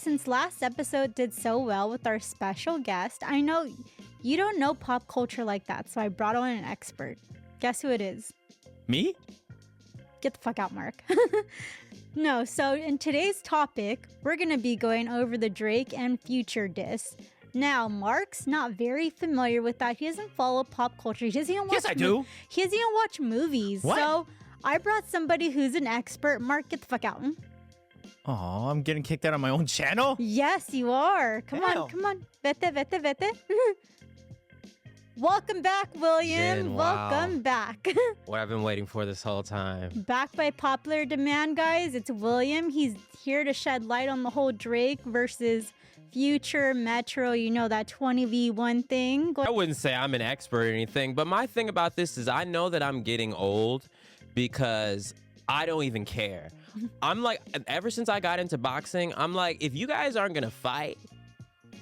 Since last episode did so well with our special guest, I know you don't know pop culture like that, so I brought on an expert. Guess who it is? Me? Get the fuck out, Mark. No, so in today's topic, we're going to be going over the Drake and Future diss. Now, Mark's not very familiar with that. He doesn't follow pop culture. He doesn't even watch Yes, I do. He doesn't even watch movies. What? So I brought somebody who's an expert. Mark, get the fuck out. Oh, I'm getting kicked out of my own channel? Yes, you are. Come Damn. on, come on. Vete. Welcome back, William. Jen, wow. Welcome back. What I've been waiting for this whole time. Back by popular demand, guys. It's William. He's here to shed light on the whole Drake versus Future Metro. You know, that 20v1 thing. I wouldn't say I'm an expert or anything, but my thing about this is I know that I'm getting old because I don't even care. I'm like, ever since I got into boxing, I'm like, if you guys aren't gonna fight,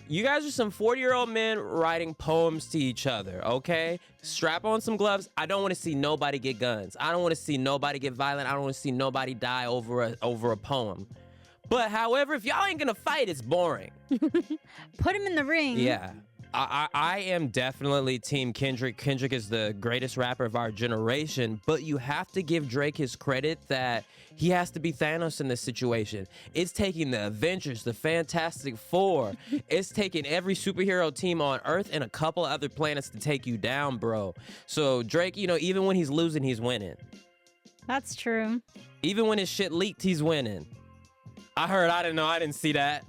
you guys are some 40-year-old men writing poems to each other, okay? Strap on some gloves. I don't want to see nobody get guns. I don't want to see nobody get violent. I don't want to see nobody die over a poem. But however, if y'all ain't gonna fight, it's boring. Put him in the ring. Yeah. I am definitely Team Kendrick. Kendrick is the greatest rapper of our generation, but you have to give Drake his credit that he has to be Thanos in this situation. It's taking the Avengers, the Fantastic Four. It's taking every superhero team on Earth and a couple other planets to take you down, bro. So Drake, you know, even when he's losing, he's winning. That's true. Even when his shit leaked, he's winning. I didn't see that.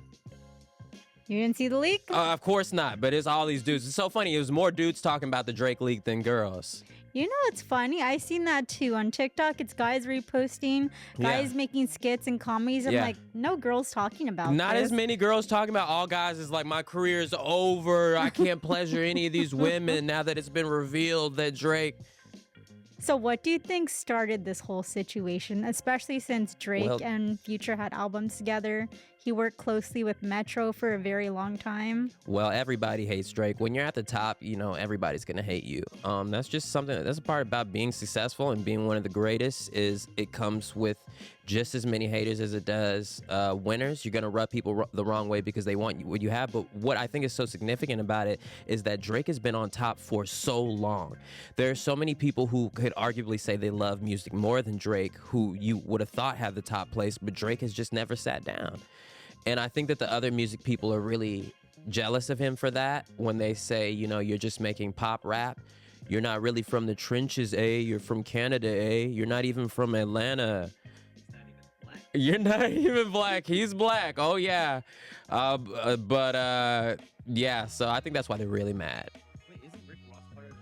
You didn't see the leak? Of course not, but it's all these dudes. It's so funny. It was more dudes talking about the Drake leak than girls. You know, it's funny. I seen that too on TikTok. It's guys reposting, guys making skits and comedies. I'm like, no girls talking about Not this. as many girls talking about all guys is like, my career's over. I can't pleasure any of these women now that it's been revealed that Drake... So what do you think started this whole situation, especially since Drake and Future had albums together? He worked closely with Metro for a very long time. Well, everybody hates Drake. When you're at the top, you know, everybody's going to hate you. That's just something, that's a part about being successful and being one of the greatest is it comes with just as many haters as it does winners. You're going to rub people the wrong way because they want what you have. But what I think is so significant about it is that Drake has been on top for so long. There are so many people who could arguably say they love music more than Drake, who you would have thought had the top place, but Drake has just never sat down. And I think that the other music people are really jealous of him for that when they say, you know, you're just making pop rap. You're not really from the trenches, You're from Canada, You're not even from Atlanta. You're not even black. He's black. Oh, yeah. Yeah, so I think that's why they're really mad. Wait, isn't Rick Ross part of this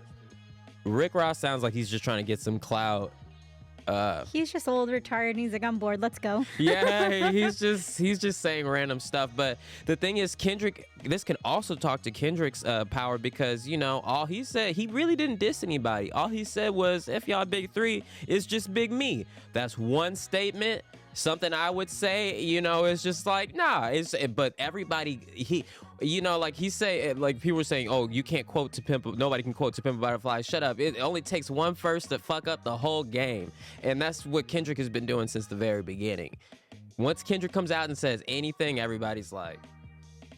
too? Rick Ross sounds like he's just trying to get some clout. He's just old, retired, and he's like, I'm bored. Let's go. Yeah, he's just saying random stuff. But the thing is, Kendrick, this can also talk to Kendrick's power because, you know, all he said, he really didn't diss anybody. All he said was, if y'all big three, it's just big me. That's one statement. Something I would say, you know, is just like, nah, but everybody, you know, like he say, like people were saying, oh, you can't quote To Pimp, nobody can quote To Pimp a Butterfly. Shut up. It only takes one verse to fuck up the whole game. And that's what Kendrick has been doing since the very beginning. Once Kendrick comes out and says anything, everybody's like,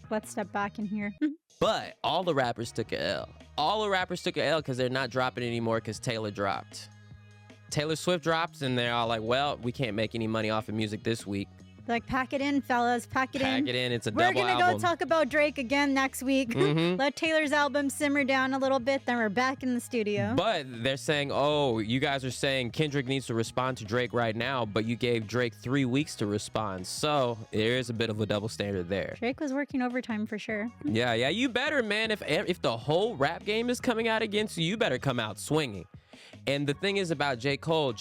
Let's step back in here. but all the rappers took a L. All the rappers took a L because they're not dropping anymore because Taylor dropped. Taylor Swift drops and they're all like, well, we can't make any money off of music this week. Like, pack it in, fellas. Pack it in. Pack it in. It's a We're double gonna album. go talk about Drake again next week. Let Taylor's album simmer down a little bit, then we're back in the studio. But they're saying, oh, you guys are saying Kendrick needs to respond to Drake right now, but you gave Drake 3 weeks to respond. So there is a bit of a double standard there. Drake was working overtime for sure. Yeah, you better, man. If the whole rap game is coming out against you, you better come out swinging. And the thing is about J. Cole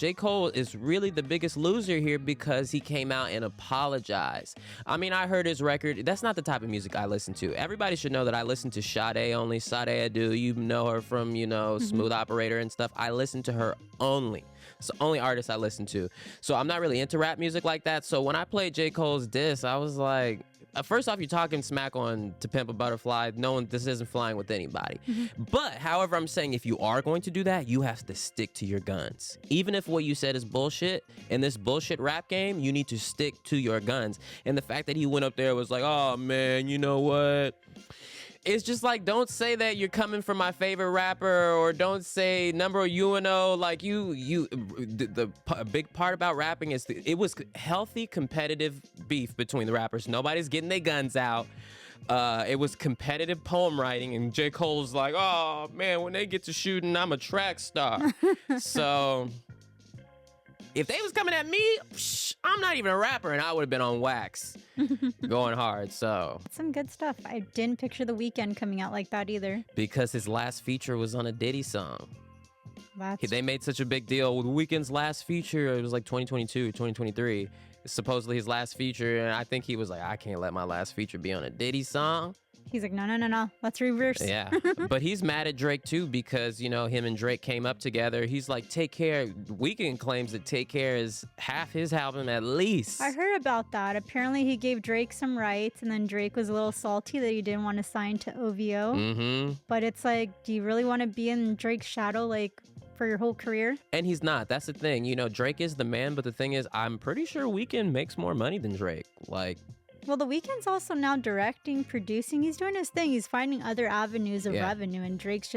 is really the biggest loser here because he came out and apologized. I mean, I heard his record. That's not the type of music I listen to. Everybody should know that I listen to Sade only. Sade Adu, you know her from, you know, Smooth Operator and stuff. I listen to her only. It's the only artist I listen to. So I'm not really into rap music like that. So when I played J. Cole's diss, I was like, first off, you're talking smack on To Pimp a Butterfly. This isn't flying with anybody. But, however, I'm saying if you are going to do that, you have to stick to your guns. Even if what you said is bullshit, in this bullshit rap game, you need to stick to your guns. And the fact that he went up there was like, oh, man, you know what? It's just like, don't say that you're coming from my favorite rapper, or don't say number UNO. Like the big part about rapping is it was healthy competitive beef between the rappers. Nobody's getting their guns out. It was competitive poem writing, and J. Cole's like, oh man, when they get to shooting, I'm a track star. So if they was coming at me, I'm not even a rapper, and I would have been on wax, going hard. So some good stuff. I didn't picture The Weeknd coming out like that either. Because his last feature was on a Diddy song. They made such a big deal with Weeknd's last feature. It was like 2022, 2023. Supposedly his last feature, and I think he was like, I can't let my last feature be on a Diddy song. He's like, no, let's reverse. Yeah, but he's mad at Drake too because, you know, him and Drake came up together. He's like, Take Care. Weeknd claims that Take Care is half his album at least. I heard about that. Apparently he gave Drake some rights, and then Drake was a little salty that he didn't want to sign to OVO. But it's like, do you really want to be in Drake's shadow, like, for your whole career? And he's not. That's the thing. You know, Drake is the man, but the thing is, I'm pretty sure Weeknd makes more money than Drake. Like, well, The Weeknd's also now directing, producing. He's doing his thing. He's finding other avenues of revenue, and Drake's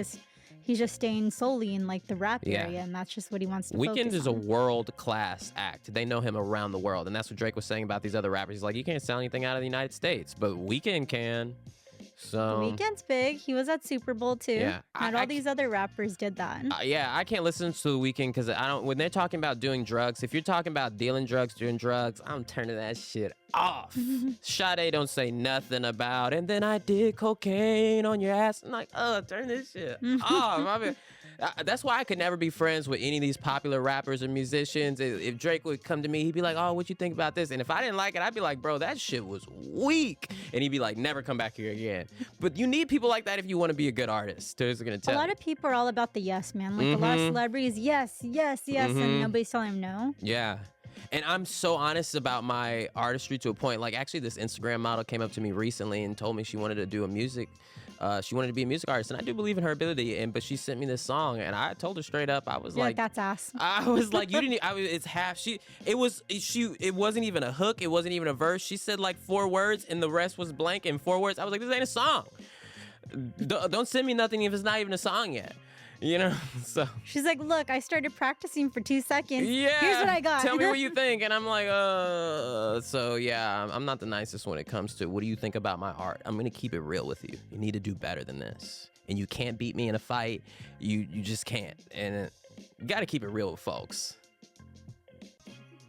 he's just staying solely in like the rap area, and that's just what he wants to focus on. Weeknd is a world-class act. They know him around the world, and that's what Drake was saying about these other rappers. He's like, you can't sell anything out of the United States, but Weeknd can. So Weeknd's big. He was at Super Bowl too. Yeah, Not all these other rappers did that. Yeah, I can't listen to The Weeknd because I don't. When they're talking about doing drugs, if you're talking about dealing drugs, doing drugs, I'm turning that shit off. Sade don't say nothing about. And then I did cocaine on your ass. I'm like, turn this shit off. I mean, that's why I could never be friends with any of these popular rappers or musicians. If Drake would come to me, he'd be like, oh, what you think about this? And if I didn't like it, I'd be like, bro, that shit was weak. And he'd be like, never come back here again. But you need people like that if you want to be a good artist. Who's gonna tell a lot of people are all about the yes, man. Like a lot of celebrities, yes, and nobody's telling them no. Yeah. And I'm so honest about my artistry to a point. Like, actually, this Instagram model came up to me recently and told me she wanted to do she wanted to be a music artist, and I do believe in her ability. But she sent me this song, and I told her straight up, I was like, that's ass. I was like, you didn't. It's half. It wasn't even a hook. It wasn't even a verse. She said like 4 words, and the rest was blank in 4 words. I was like, this ain't a song. Don't send me nothing if it's not even a song yet. You know, so she's like, look, I started practicing for 2 seconds. Yeah, here's what I got. Tell me what you think. And I'm like, so yeah, I'm not the nicest when it comes to what do you think about my art. I'm gonna keep it real with you. You need to do better than this, and you can't beat me in a fight. You just can't, and you got to keep it real with folks.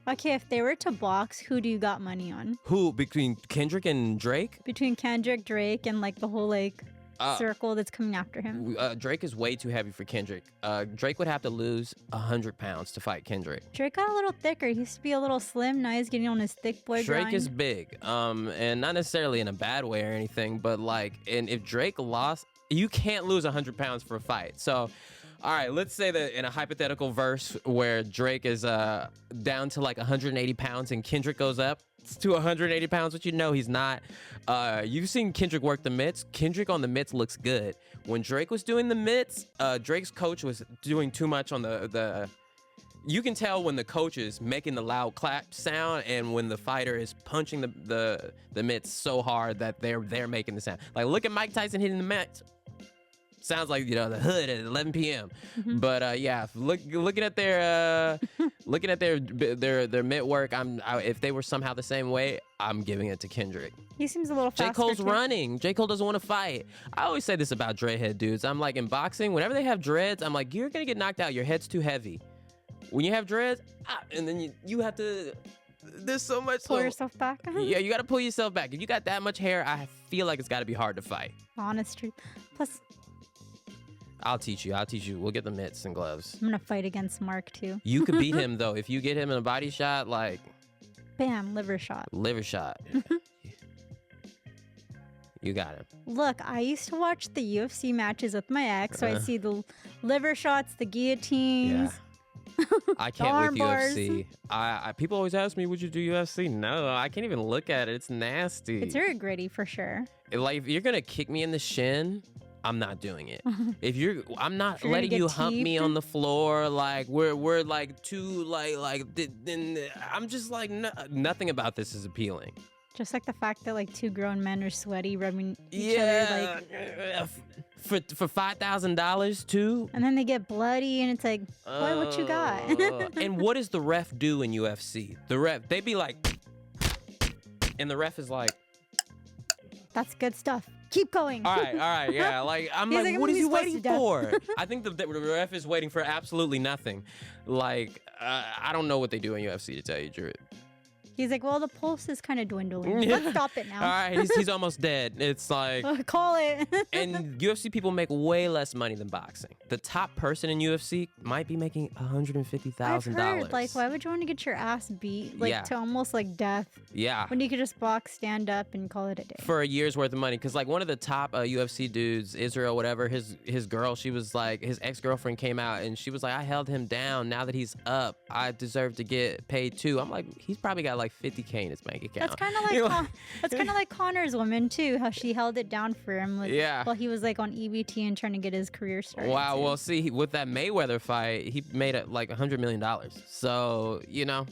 Okay, if they were to box, who do you got money on? Who, between Kendrick and Drake? Between Kendrick, Drake, and like the whole like circle that's coming after him. Drake is way too heavy for Kendrick. Drake would have to lose 100 pounds to fight Kendrick. Drake got a little thicker. He used to be a little slim. Now he's getting on his thick boy Drake grind. is big, and not necessarily in a bad way or anything, but like, and if Drake lost, you can't lose 100 pounds for a fight. So, all right, let's say that in a hypothetical verse where Drake is down to like 180 pounds and Kendrick goes up to 180 pounds, which you know he's not. You've seen Kendrick work the mitts. Kendrick on the mitts looks good. When Drake was doing the mitts, Drake's coach was doing too much on the you can tell when the coach is making the loud clap sound and when the fighter is punching the mitts so hard that they're making the sound. Like, look at Mike Tyson hitting the mitts. Sounds like, you know, the hood at 11 p.m. But yeah, looking at their mitt work, if they were somehow the same way, I'm giving it to Kendrick. He seems a little faster. J. Cole's too. running. J. Cole doesn't want to fight. I always say this about dreadhead dudes. I'm like, in boxing, whenever they have dreads, I'm like, you're gonna get knocked out. Your head's too heavy. When you have dreads, and then you have to. There's so much. Pull yourself back. Yeah, you got to pull yourself back. If you got that much hair, I feel like it's got to be hard to fight. Honest truth. Plus, I'll teach you. We'll get the mitts and gloves. I'm gonna fight against Mark too. You could beat him though. If you get him in a body shot, like bam, liver shot. Liver shot. You got him. Look, I used to watch the UFC matches with my ex, so I see the liver shots, the guillotines. I can't arm with bars. UFC. People always ask me, would you do UFC? No, I can't even look at it. It's nasty. It's very gritty for sure. Like, if you're gonna kick me in the shin, I'm not doing it. I'm not If you're letting gonna you get hump me teeped. on the floor. Like we're like too then I'm just like nothing about this is appealing. Just like the fact that like two grown men are sweaty, rubbing each other, like, for $5,000 too. and then they get bloody, and it's like, boy, what you got? And what does the ref do in UFC? The ref, they be like, and the ref is like, That's good stuff. Keep going. all right, yeah. Like I'm He's like, like, what is "I'm he supposed waiting to death." for? I think the ref is waiting for absolutely nothing. Like I don't know what they do in UFC, to tell you the truth. He's like, well, the pulse is kind of dwindling. Let's stop it now. All right, he's almost dead. It's like, Call it. and UFC people make way less money than boxing. The top person in UFC might be making $150,000. I've heard, like, why would you want to get your ass beat, like, Yeah. to almost like death, Yeah. when you could just box, stand up, and call it a day? For a year's worth of money, because like one of the top UFC dudes, Israel, whatever, his girl, she was like, his ex-girlfriend came out and she was like, I held him down. Now that he's up, I deserve to get paid too. I'm like, he's probably got like $50K in his bank account. That's kind of like You know? that's kind of like Connor's woman too. How she held it down for him, like, Yeah. while he was like on EBT and trying to get his career started. Wow. too. Well, see, with that Mayweather fight, he made it like $100 million. So you know,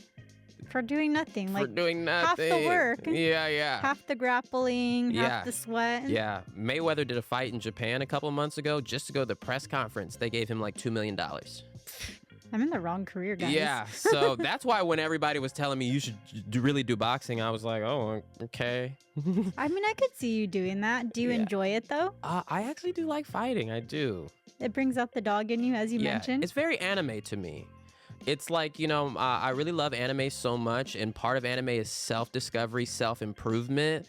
for doing nothing, for like doing half nothing. the work. Yeah. half the grappling, Yeah. half the sweat. Yeah, Mayweather did a fight in Japan a couple of months ago. Just to go to the press conference, they gave him like $2 million. I'm in the wrong career, guys. Yeah, so that's why when everybody was telling me you should really do boxing, I was like, oh, okay. I mean, I could see you doing that. Do you Yeah. enjoy it though? I actually do like fighting. I do. It brings out the dog in you, as you mentioned. It's very anime to me. It's like, you know, I really love anime so much, and part of anime is self-discovery, self-improvement,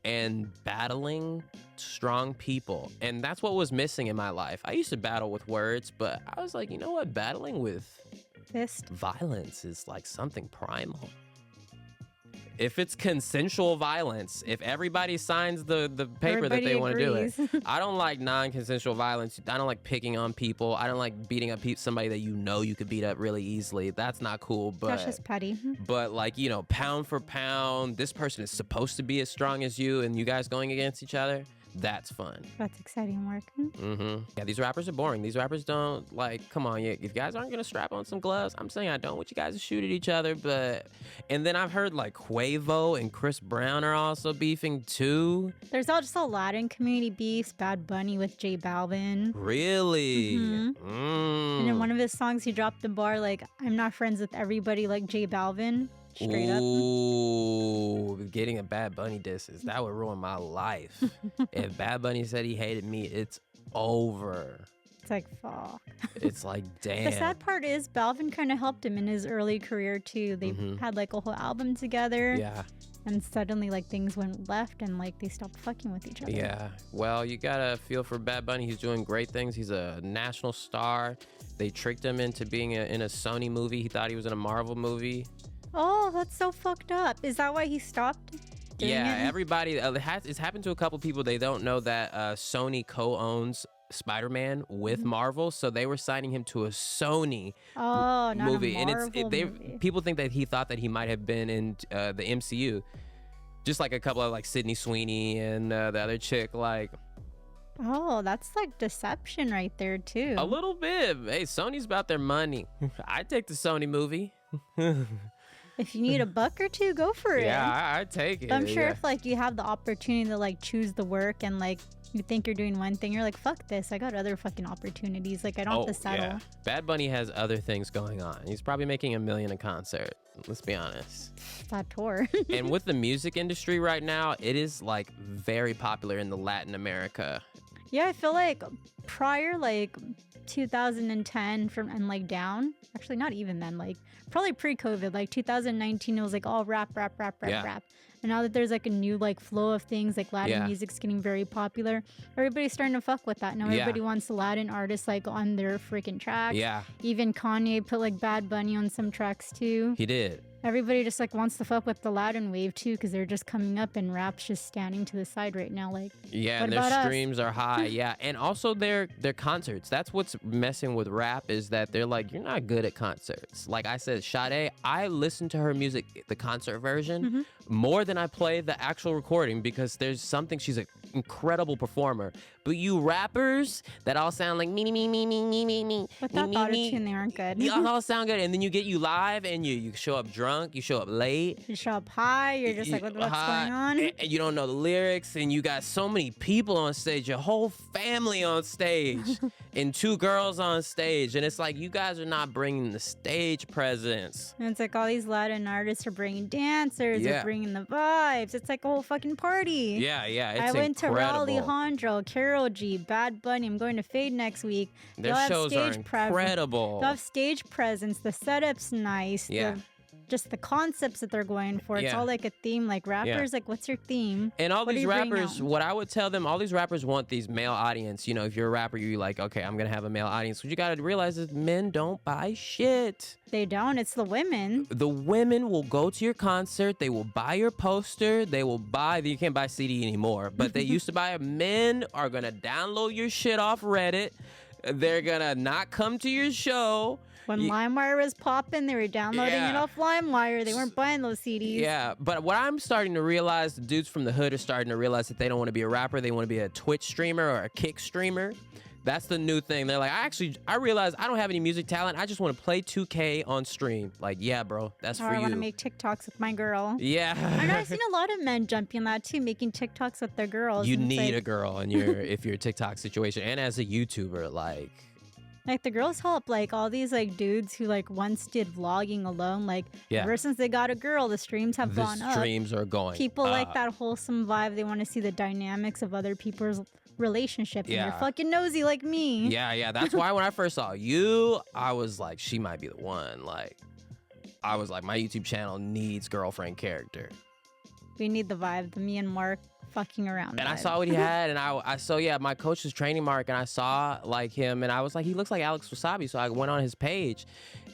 and battling strong people. And that's what was missing in my life. I used to battle with words, but I was like, you know what? Battling with Fist. violence is like something primal. If it's consensual violence, if everybody signs the paper that they want to do it. I don't like non-consensual violence. I don't like picking on people. I don't like beating up somebody that you know you could beat up really easily. That's not cool. That's just petty. But like, you know, pound for pound, this person is supposed to be as strong as you, and you guys going against each other. That's fun. That's exciting work. Yeah, these rappers are boring. These rappers don't, like, come on, if you guys aren't gonna strap on some gloves, I'm saying I don't want you guys to shoot at each other, but, and then I've heard like Quavo and Chris Brown are also beefing too. There's also Latin community beefs. Bad Bunny with J Balvin. Really? And in one of his songs, he dropped the bar like, "I'm not friends with everybody like J Balvin." Straight up. Ooh, getting a Bad Bunny disses, that would ruin my life. If Bad Bunny said he hated me, it's over. It's like, fuck. It's like, damn. The sad part is Balvin kind of helped him in his early career too. They had like a whole album together. Yeah. And suddenly like things went left and like they stopped fucking with each other. Yeah. Well, you gotta feel for Bad Bunny. He's doing great things. He's a national star. They tricked him into being in a Sony movie. He thought he was in a Marvel movie. Oh, that's so fucked up. Is that why he stopped doing Yeah, it? everybody. It's happened to a couple people. They don't know that Sony co-owns Spider-Man with Marvel, so they were signing him to a Sony Oh, not movie, a Marvel and movie. people think that he thought that he might have been in the MCU, just like a couple of like Sydney Sweeney and the other chick, like Oh, that's like deception right there too. a little bit. Hey, Sony's about their money. I'd take the Sony movie. If you need a buck or two, go for it. Yeah, I'd take it. But I'm sure yeah. if like you have the opportunity to like choose the work and like you think you're doing one thing, you're like, fuck this. I got other fucking opportunities. Like I don't have to settle. Yeah. Bad Bunny has other things going on. He's probably making $1 million a concert. Let's be honest. That tour. And with the music industry right now, it is like very popular in the Latin America. Yeah, I feel like prior like 2010 from and like down. Actually, not even then. Like probably pre-COVID, like 2019, it was like all rap. Yeah. And now that there's like a new like flow of things, like Latin Yeah. music's getting very popular. Everybody's starting to fuck with that. Now Yeah. everybody wants Latin artists like on their freaking tracks. Yeah, Even Kanye put like Bad Bunny on some tracks too. he did. Everybody just like wants to fuck with the Latin wave too, because they're just coming up and rap's just standing to the side right now. Like, Yeah, what and their about us? streams are high. Yeah, and also their concerts. That's what's messing with rap is that they're like, you're not good at concerts. Like I said, Sade, I listen to her music, the concert version, more than I play the actual recording because there's something. She's an incredible performer. But you rappers that all sound like me, Without the auto-tune, they aren't good. you all sound good, and then you get you live and you show up drunk, you show up late. You show up high, you're just like, what's going on? And you don't know the lyrics, and you got so many people on stage, your whole family on stage, and 2 girls on stage, and it's like you guys are not bringing the stage presence. And it's like all these Latin artists are bringing dancers, Yeah. they're bringing the vibes. It's like a whole fucking party. Yeah, it's I went incredible. to Raleigh, Hondro, Karol G, Bad Bunny. I'm going to Fade next week. Their They'll have shows are stage incredible. They'll have stage presence. The setup's nice. Yeah. Just the concepts that they're going for. It's Yeah. all like a theme. Like rappers, like, what's your theme? And all What do these you bring rappers, out? what I would tell them, all these rappers want these male audience. You know, if you're a rapper, you're like, okay, I'm going to have a male audience. What you got to realize is men don't buy shit. They don't. It's the women. The women will go to your concert. They will buy your poster. They will buy, you can't buy CD anymore, but they used to buy it. Men are going to download your shit off Reddit. They're going to not come to your show. When LimeWire was popping, they were downloading it Yeah. off LimeWire. They weren't buying those CDs. Yeah, but what I'm starting to realize, the dudes from the hood are starting to realize that they don't want to be a rapper. They want to be a Twitch streamer or a Kick streamer. That's the new thing. They're like, I realize I don't have any music talent. I just want to play 2K on stream. Like, yeah, bro, that's Or for I want to you. make TikToks with my girl. Yeah. I know I've seen a lot of men jumping on that too, making TikToks with their girls. You and it's need like, a girl in your if you're a TikTok situation, and as a YouTuber, like Like the girls help like all these like dudes who like once did vlogging alone. Like Yeah. ever since they got a girl, the streams have the gone up. streams are going. People like up. that wholesome vibe. They want to see the dynamics of other people's relationships. And Yeah. you're fucking nosy like me. Yeah. That's why when I first saw you, I was like, she might be the one. Like, I was like, my YouTube channel needs girlfriend character. We need the vibe. The me and Mark fucking around. And I vibe. saw what he had, and I saw, yeah, my coach was training Mark, and I saw like him, and I was like, he looks like Alex Wasabi, so I went on his page,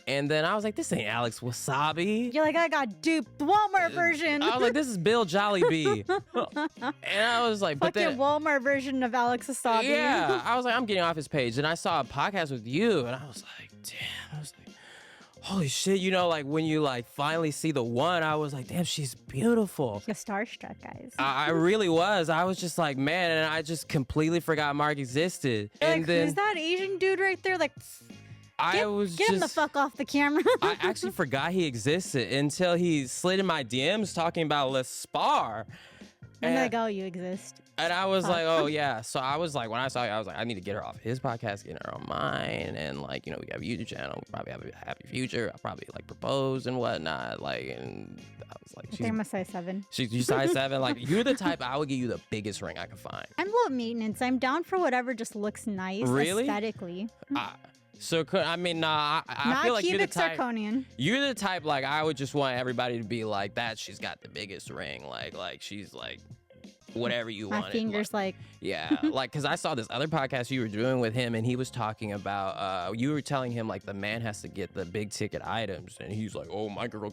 and then I was like, this ain't Alex Wasabi. You're like, I got duped. The Walmart version. I was like, this is Bill Jollibee. And I was like, but fucking then, Walmart version of Alex Wasabi. yeah, I was like, I'm getting off his page, and I saw a podcast with you, and I was like, damn, I was like, holy shit, you know, like when you like finally see the one, I was like, damn, she's beautiful. You're starstruck, guys. I really was. I was just like, man, and I just completely forgot Mark existed. You're And like, then who's that Asian dude right there? Like, I was get him the just, fuck off the camera. I actually forgot he existed until he slid in my DMs talking about let's spar. And they're like, oh, you exist. And I was like, oh yeah. So I was like, when I saw you, I was like, I need to get her off his podcast, get her on mine, and like, you know, we have a YouTube channel, we'll probably have a happy future. I'll probably like propose and whatnot. Like, and I was like, I think I'm a size 7. she's size 7. Like, you're the type I would give you the biggest ring I could find. I'm low maintenance. I'm down for whatever just looks nice Really? aesthetically. So I mean, nah, I Not feel like you're the cubic type. zirconian. You're the type like I would just want everybody to be like that. She's got the biggest ring. Like she's like whatever you My want. fingers like, Yeah, like because I saw this other podcast you were doing with him, and he was talking about you were telling him like the man has to get the big ticket items, and he's like, oh, my girl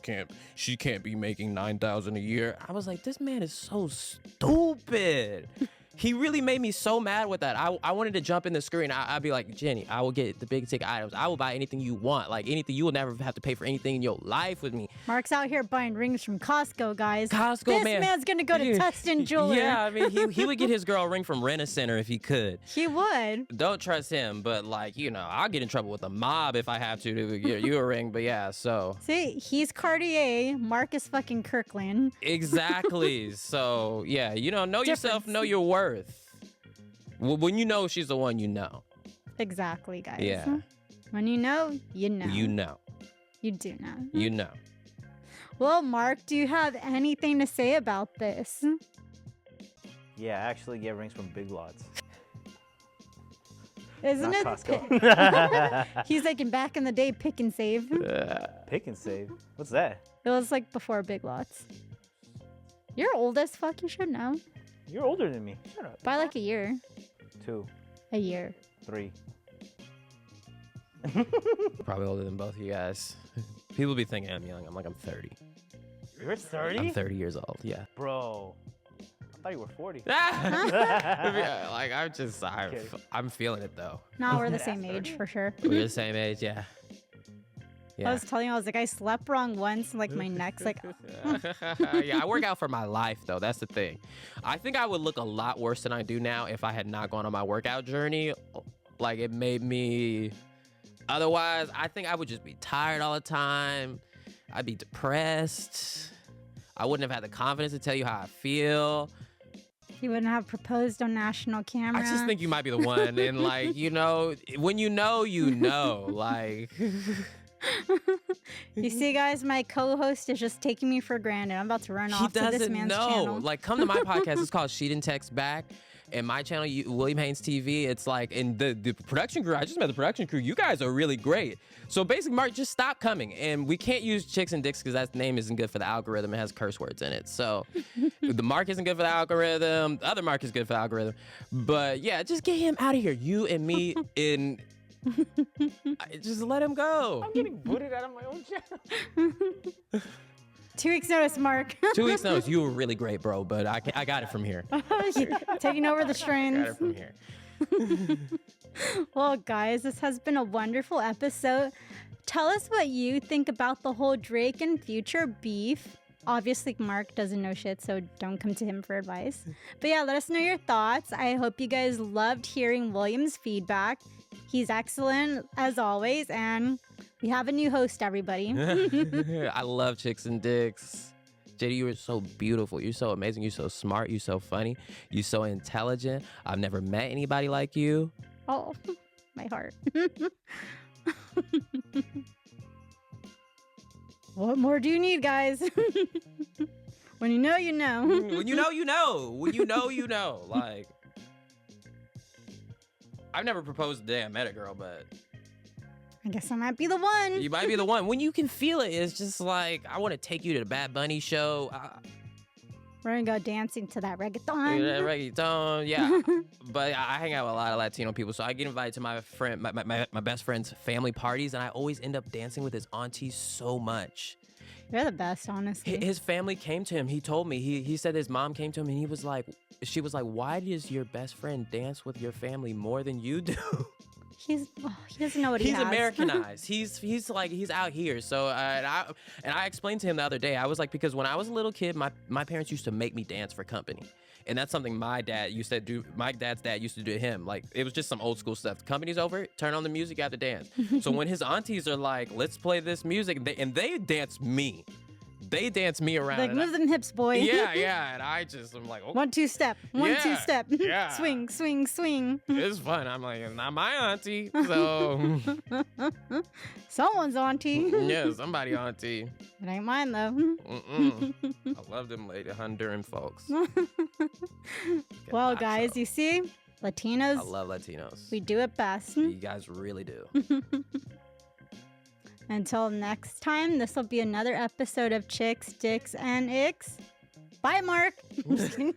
she can't be making $9,000 a year. I was like, this man is so stupid. He really made me so mad with that. I wanted to jump in the screen. I'd be like, Jenny, I will get the big ticket items. I will buy anything you want. Like anything, you will never have to pay for anything in your life with me. Mark's out here buying rings from Costco, guys. Costco, this man. man's gonna go to Yeah. Tustin Jeweler. Yeah, I mean, he would get his girl a ring from Rent-A-Center if he could. He would. Don't trust him, but like, you know, I'll get in trouble with the mob if I have to get you a ring. But yeah, so See, he's Cartier. Mark is fucking Kirkland. exactly. So yeah, you know yourself, Difference. know your worth. When you know she's the one, you know. Exactly, guys. Yeah. When you know, you know. You know. You do know. You know. Well, Mark, do you have anything to say about this? Yeah, I actually get rings from Big Lots. Isn't Not it? Costco. He's like in back in the day, pick and save. Pick and save. What's that? It was like before Big Lots. You're old as fuck. You should know. You're older than me. Shut up. By like a year. 2, A year. 3. Probably older than both of you guys. People be thinking I'm young. I'm like, I'm 30. You're 30? I'm 30 years old. Yeah. Bro, I thought you were 40. Yeah, like Okay. I'm feeling it though. No, we're the same age for sure. We're the same age, yeah. I was telling you, I was like, I slept wrong once, and like my neck's like, Yeah, I work out for my life though. That's the thing. I think I would look a lot worse than I do now if I had not gone on my workout journey. Like it made me. Otherwise, I think I would just be tired all the time. I'd be depressed. I wouldn't have had the confidence to tell you how I feel. you wouldn't have proposed on national camera. I just think you might be the one. And like, when you know, like. You see, guys, my co-host is just taking me for granted. I'm about to run off to this man's channel. Like, come to my podcast. It's called She Didn't Text Back. And my channel, Williamhaynestv, it's like, and the production crew, I just met the production crew. You guys are really great. So basically, Mark, just stop coming. And we can't use chicks and dicks because that name isn't good for the algorithm. It has curse words in it. So the Mark isn't good for the algorithm. The other Mark is good for the algorithm. But yeah, just get him out of here. You and me in... Just let him go. I'm getting booted out of my own channel. 2 weeks notice, Mark. 2 weeks notice. You were really great, bro. But I got it from here. Taking over the Got strains. it from here. Well, guys, this has been a wonderful episode. Tell us what you think about the whole Drake and Future beef. Obviously, Mark doesn't know shit, so don't come to him for advice. But yeah, let us know your thoughts. I hope you guys loved hearing William's feedback. He's excellent, as always, and we have a new host, everybody. I love chicks and dicks. JD, you are so beautiful. You're so amazing. You're so smart. You're so funny. You're so intelligent. I've never met anybody like you. Oh, my heart. What more do you need, guys? When you know, you know. When you know, you know. When you know, you know. Like, I've never proposed the day I met a girl, but I guess I might be the one. you might be the one. When you can feel it, it's just like, I want to take you to the Bad Bunny show. We're gonna go dancing to that Yeah, reggaeton. reggaeton, yeah. But I hang out with a lot of Latino people, so I get invited to my best friend's family parties, and I always end up dancing with his aunties so much. You're the best, honestly. His family came to him. He told me. He said his mom came to him, and she was like, "Why does your best friend dance with your family more than you do?" He doesn't know what he He's has. Americanized. He's out here. So and I explained to him the other day. I was like, because when I was a little kid, my parents used to make me dance for company. And that's something my dad used to do. My dad's dad used to do to him. Like, it was just some old school stuff. The company's over, turn on the music, you have to dance. So when his aunties are like, let's play this music, and they dance me. They dance me around. Like, move them hips, boy. Yeah. And I'm like, okay. 1, 2 step. 1, 2 step. Yeah. Swing, swing, swing. It's fun. I'm like, not my auntie. So, Someone's auntie. yeah, somebody auntie. It ain't mine, though. Mm-mm. I love them lady Honduran folks. Well, Get guys, macho. you see? Latinos, I love Latinos. we do it best. You guys really do. Until next time, this will be another episode of Chicks, Dicks, and Icks. Bye, Mark. I'm just kidding.